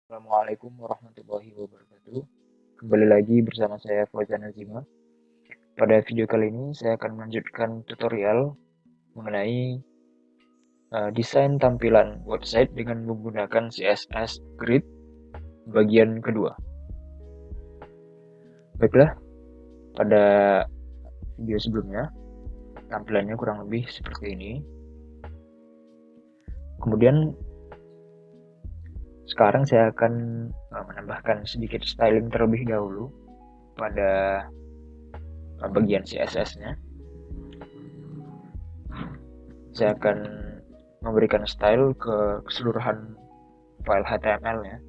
Assalamualaikum warahmatullahi wabarakatuh. Kembali lagi bersama saya Fauzan Azima. Pada video kali ini saya akan melanjutkan tutorial mengenai desain tampilan website dengan menggunakan CSS Grid bagian kedua. Baiklah, pada video sebelumnya tampilannya kurang lebih seperti ini. Kemudian sekarang saya akan menambahkan sedikit styling terlebih dahulu pada bagian CSS-nya. Saya akan memberikan style ke keseluruhan file HTML-nya.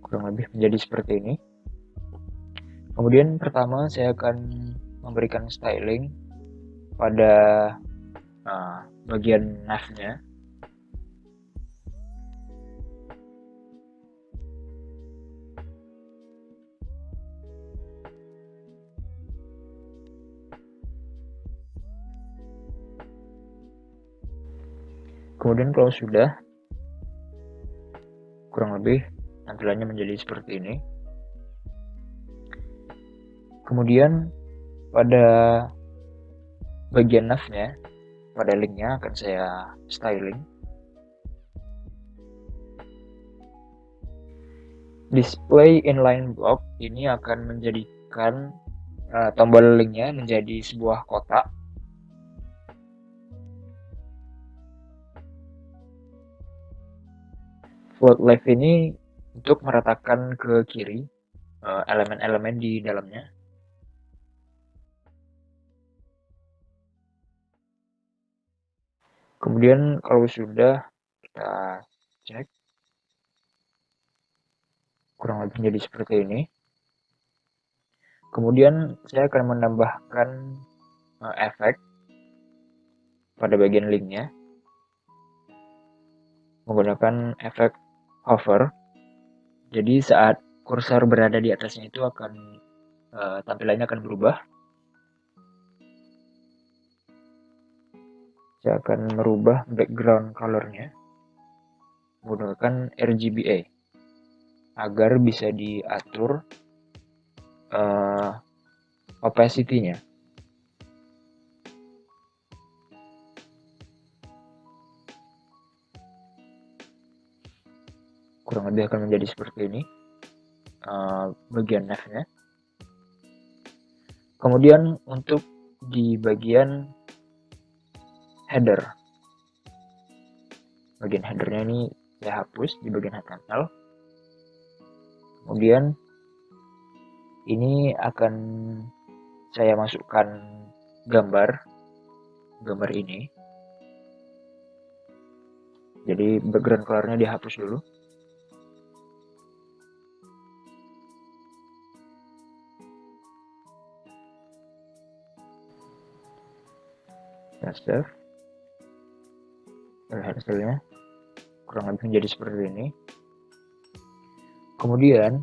Kurang lebih menjadi seperti ini. Kemudian pertama saya akan memberikan styling pada bagian nav-nya. Kemudian kalau sudah, kurang lebih tampilannya menjadi seperti ini. Kemudian pada bagian nav-nya, pada linknya akan saya styling. Display inline block ini akan menjadikan tombol linknya menjadi sebuah kotak. Float left ini untuk meratakan ke kiri elemen-elemen di dalamnya. Kemudian kalau sudah, kita cek. Kurang lebih menjadi seperti ini. Kemudian saya akan menambahkan efek pada bagian linknya menggunakan efek hover. Jadi saat kursor berada di atasnya itu akan tampilannya akan berubah. Saya akan merubah background color-nya menggunakan RGBA agar bisa diatur opacity-nya. Kurang lebih akan menjadi seperti ini bagian nav-nya. Kemudian untuk di bagian header, bagian headernya ini saya hapus di bagian HTML. Kemudian ini akan saya masukkan gambar ini. Jadi background color-nya dihapus dulu. Save. Hasilnya kurang lebih menjadi seperti ini. Kemudian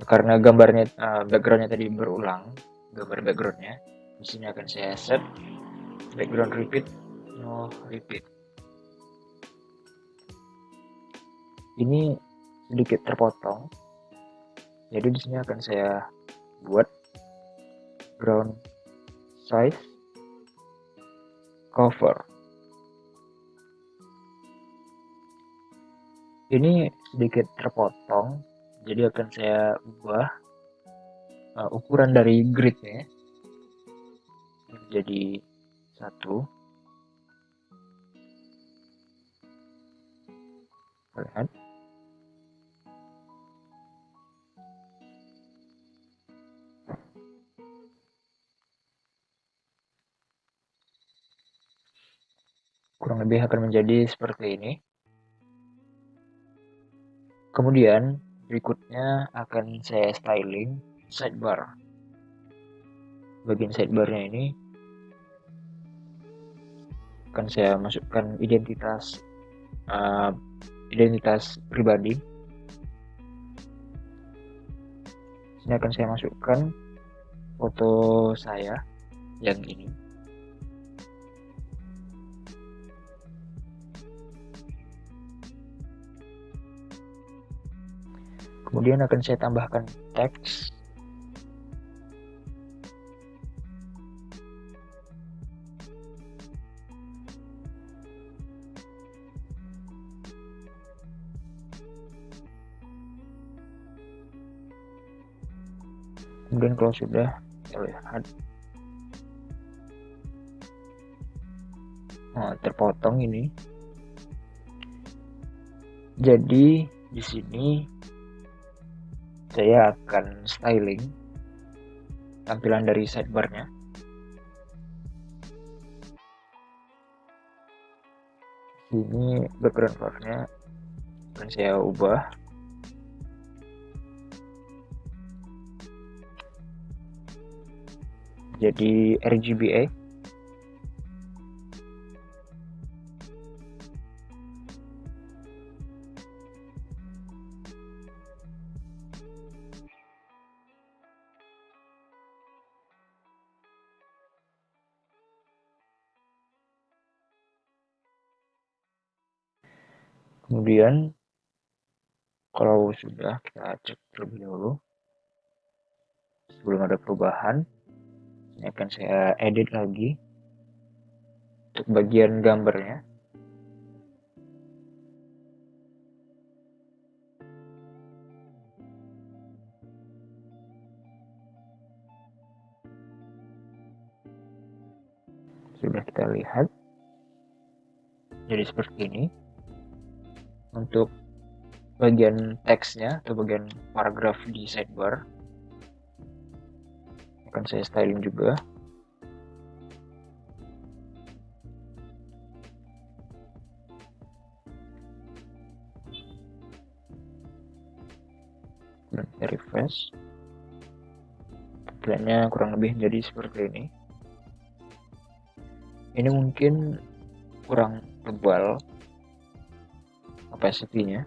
karena gambarnya backgroundnya tadi berulang, gambar backgroundnya di sini akan saya set background repeat, no repeat. Ini sedikit terpotong, jadi di sini akan saya buat ground size cover. Ini sedikit terpotong, jadi akan saya ubah ukuran dari gridnya menjadi 1. Lihat. Kurang lebih akan menjadi seperti ini. Kemudian berikutnya akan saya styling sidebar. Bagian sidebarnya ini akan saya masukkan identitas pribadi. Ini akan saya masukkan foto saya yang ini. Kemudian akan saya tambahkan teks. Kemudian kalau sudah, kita lihat terpotong ini. Jadi di sini saya akan styling tampilan dari sidebarnya. Ini background colornya akan saya ubah jadi RGBA. Kemudian kalau sudah, kita cek terlebih dahulu sebelum ada perubahan. Ini akan saya edit lagi untuk bagian gambarnya. Sudah kita lihat jadi seperti ini. Untuk bagian teksnya atau bagian paragraf di sidebar akan saya styling juga. Dan refresh, tampilannya kurang lebih jadi seperti ini. Ini mungkin kurang tebal opacity-nya.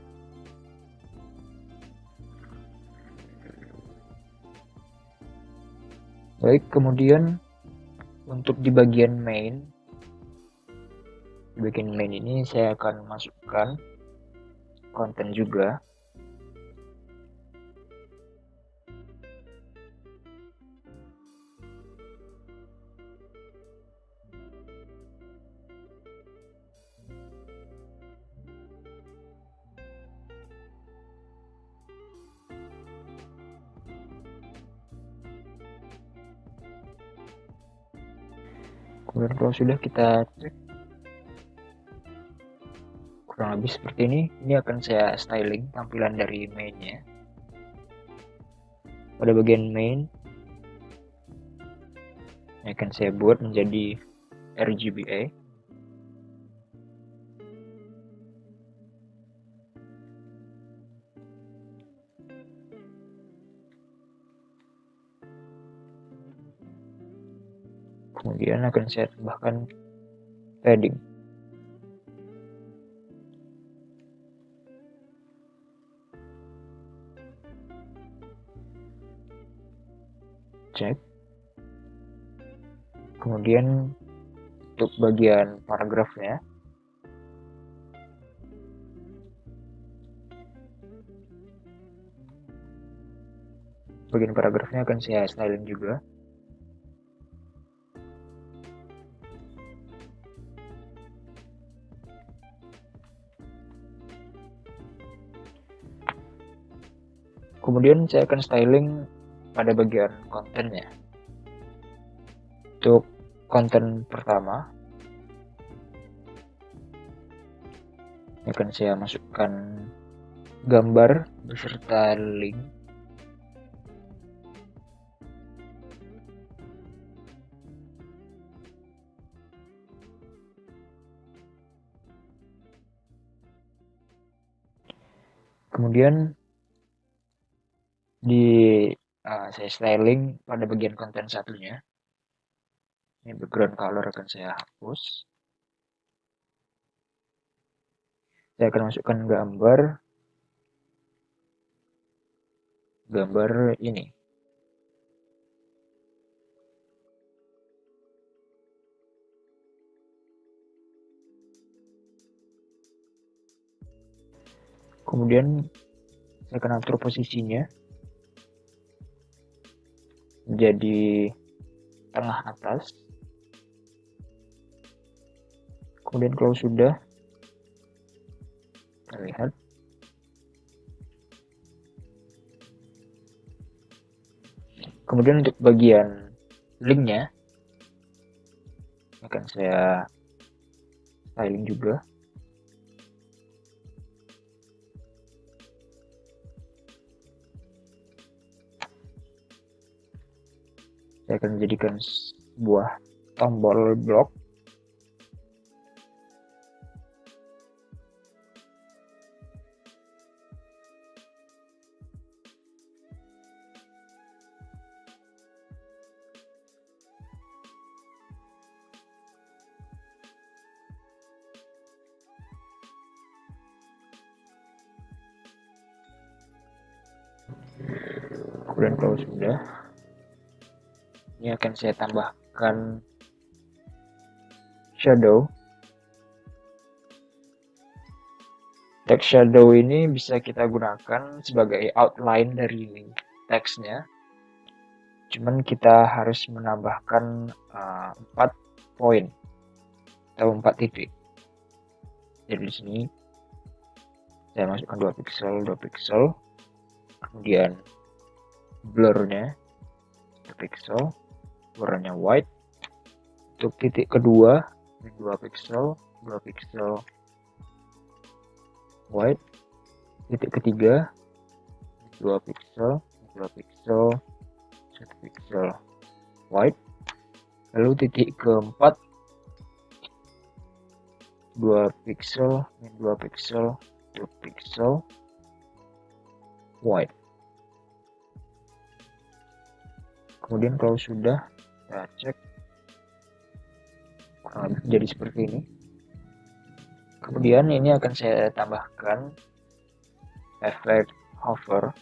Baik, kemudian untuk di bagian main ini saya akan masukkan konten juga. Kemudian kalau sudah, kita cek kurang lebih seperti ini. Ini akan saya styling tampilan dari mainnya. Pada bagian main ini akan saya buat menjadi RGBA. Kemudian akan saya tambahkan padding. Cek. Kemudian untuk bagian paragrafnya akan saya styling juga. Kemudian saya akan styling pada bagian kontennya. Untuk konten pertama akan saya masukkan gambar beserta link. Kemudian saya styling pada bagian konten satunya. Ini background color akan saya hapus. Saya akan masukkan gambar ini. Kemudian saya akan atur posisinya menjadi tengah atas. Kemudian kalau sudah, kita lihat. Kemudian untuk bagian linknya akan saya styling juga. Saya akan menjadikan sebuah tombol blok. Kemudian kalau sudah, ini akan saya tambahkan shadow. Text shadow ini bisa kita gunakan sebagai outline dari teksnya. Cuman kita harus menambahkan 4 poin atau 4 titik. Jadi di sini saya masukkan 2 pixel, kemudian blurnya 1 pixel, warnanya white. Untuk titik kedua 2 pixel white. Titik ketiga 2 pixel 1 pixel white. Lalu titik keempat 2 pixel 2 pixel white. Kemudian kalau sudah, kita cek jadi seperti ini. Kemudian ini akan saya tambahkan efek hover.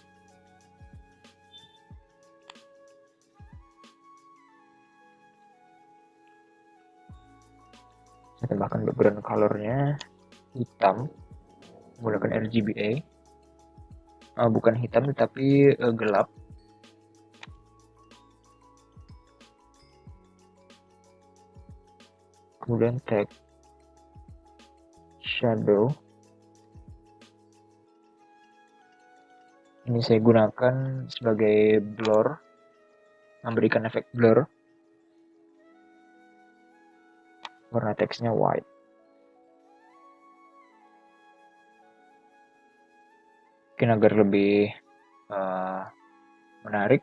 Saya tambahkan background colornya hitam menggunakan RGBA. Bukan hitam tetapi gelap. Kemudian tag shadow ini saya gunakan sebagai blur, memberikan efek blur. Warna teksnya white. Mungkin agar lebih menarik,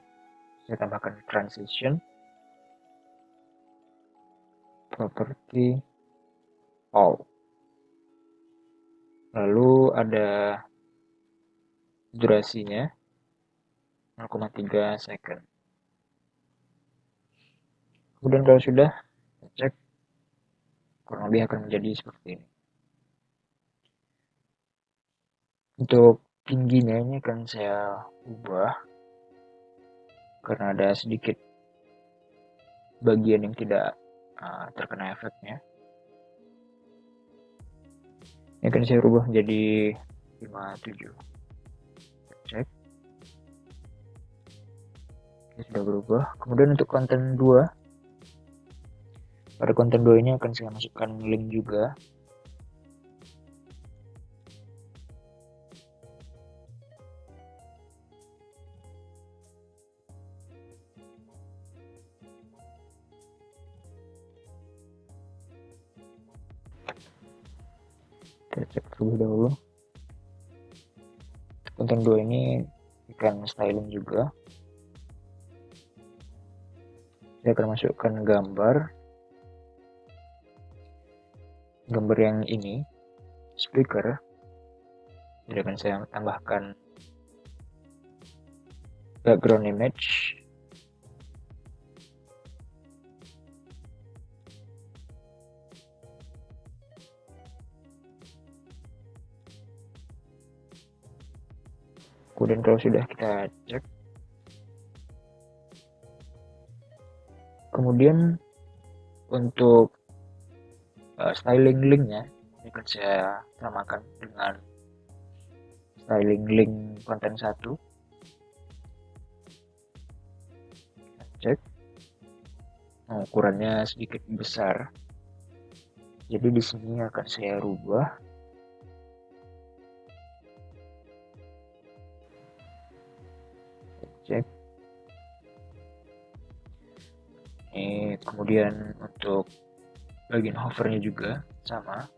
saya tambahkan transition, property all. Lalu ada durasinya 0,3 second. Kemudian kalau sudah, cek, kurang lebih akan menjadi seperti ini. Untuk tingginya ini akan saya ubah karena ada sedikit bagian yang tidak terkena efeknya. Ini akan saya ubah menjadi 57. Cek. Ini sudah berubah. Kemudian untuk konten 2, pada konten 2 ini akan saya masukkan link juga. Kita cek terlebih dahulu. Konten 2 ini akan styling juga. Saya akan masukkan gambar yang ini, speaker. Jadi akan saya tambahkan background image. Kemudian kalau sudah, kita cek. Kemudian untuk styling linknya ini akan saya samakan dengan styling link konten 1, cek. Nah, ukurannya sedikit besar, jadi di sini akan saya rubah. Cek. Ini kemudian untuk bagian hovernya juga sama.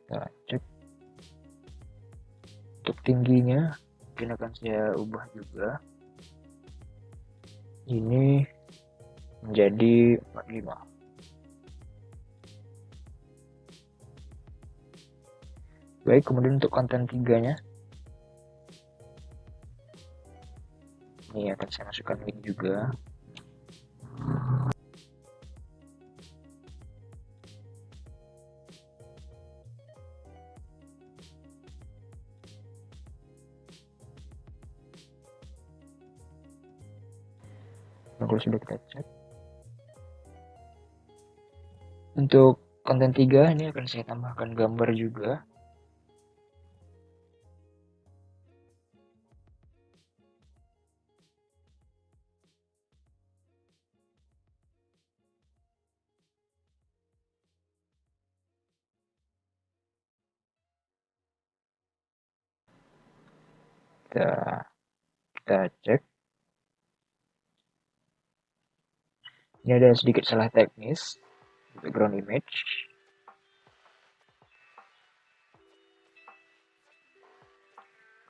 Kita cek. Untuk tingginya mungkin akan saya ubah juga. Ini menjadi 45. Baik, kemudian untuk konten 3-nya, ini akan saya masukkan link juga. Nah, kalau sudah kita cek, untuk konten 3 ini akan saya tambahkan gambar juga. Kita cek. Ini ada sedikit salah teknis, background image.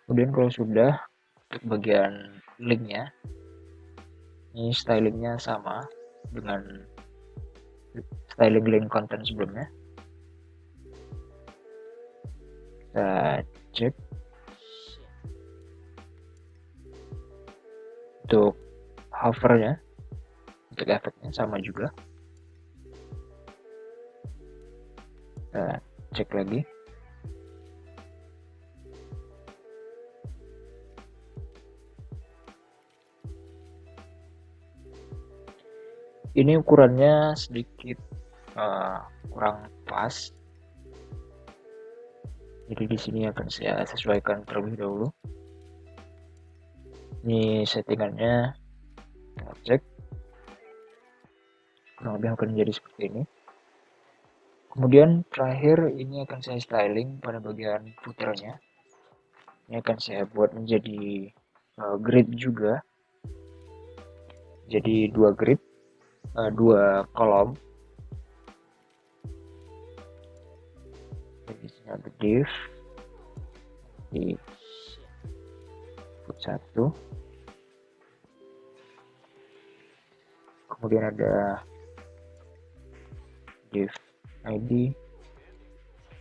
Kemudian kalau sudah, untuk bagian linknya, ini stylingnya sama dengan styling link konten sebelumnya. Kita cek. Untuk hovernya, untuk efeknya sama juga. Kita cek lagi. Ini ukurannya sedikit kurang pas. Jadi di sini akan saya sesuaikan terlebih dahulu. Ini settingannya, kita cek. Kurang lebih akan menjadi seperti ini. Kemudian terakhir ini akan saya styling pada bagian footernya. Ini akan saya buat menjadi grid juga. Jadi dua grid, dua kolom. Jadi di sini ada div di foot 1. Kemudian ada div ID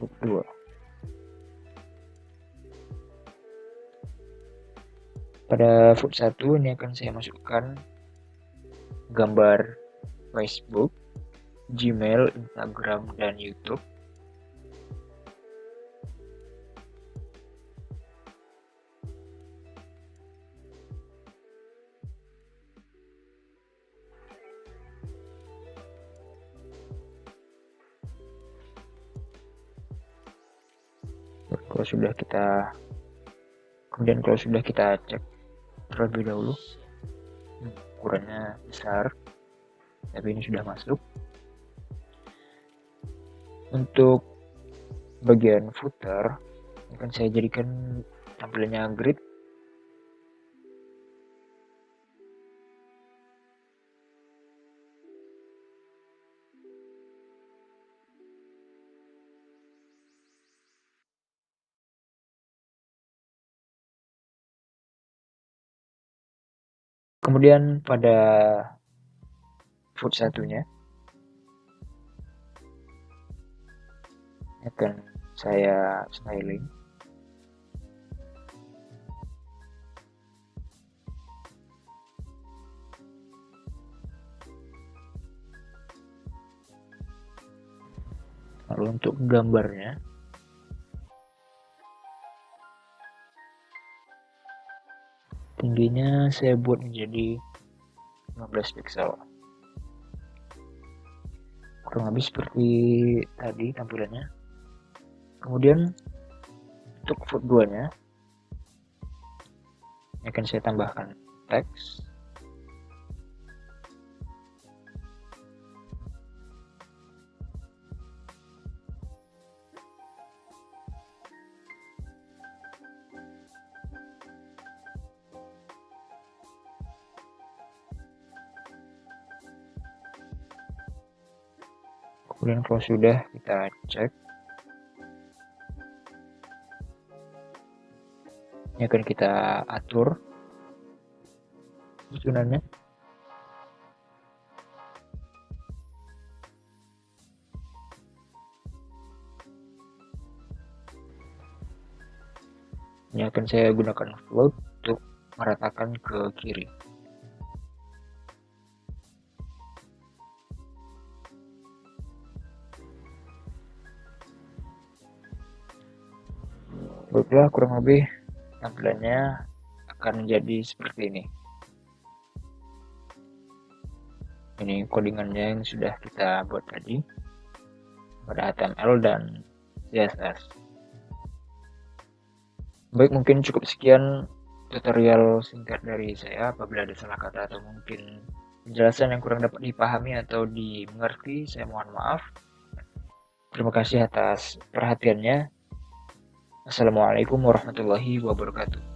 foot 2. Pada foot 1 ini akan saya masukkan gambar Facebook, Gmail, Instagram, dan YouTube. Kemudian kalau sudah kita cek terlebih dahulu, ukurannya besar, tapi ini sudah masuk. Untuk bagian footer akan saya jadikan tampilannya grid. Kemudian pada foot 1-nya akan saya styling. Lalu untuk gambarnya, tingginya saya buat menjadi 15 pixel. kurang lebih seperti tadi tampilannya. Kemudian untuk food 2 nya akan saya tambahkan teks. Kemudian kalau sudah, kita cek. Ini akan kita atur susunannya. Ini akan saya gunakan float untuk meratakan ke kiri. Baiklah, kurang lebih tampilannya akan menjadi seperti ini. Ini codingannya yang sudah kita buat tadi pada HTML dan CSS. Baik, mungkin cukup sekian tutorial singkat dari saya. Apabila ada salah kata atau mungkin penjelasan yang kurang dapat dipahami atau dimengerti, saya mohon maaf. Terima kasih atas perhatiannya. Assalamualaikum warahmatullahi wabarakatuh.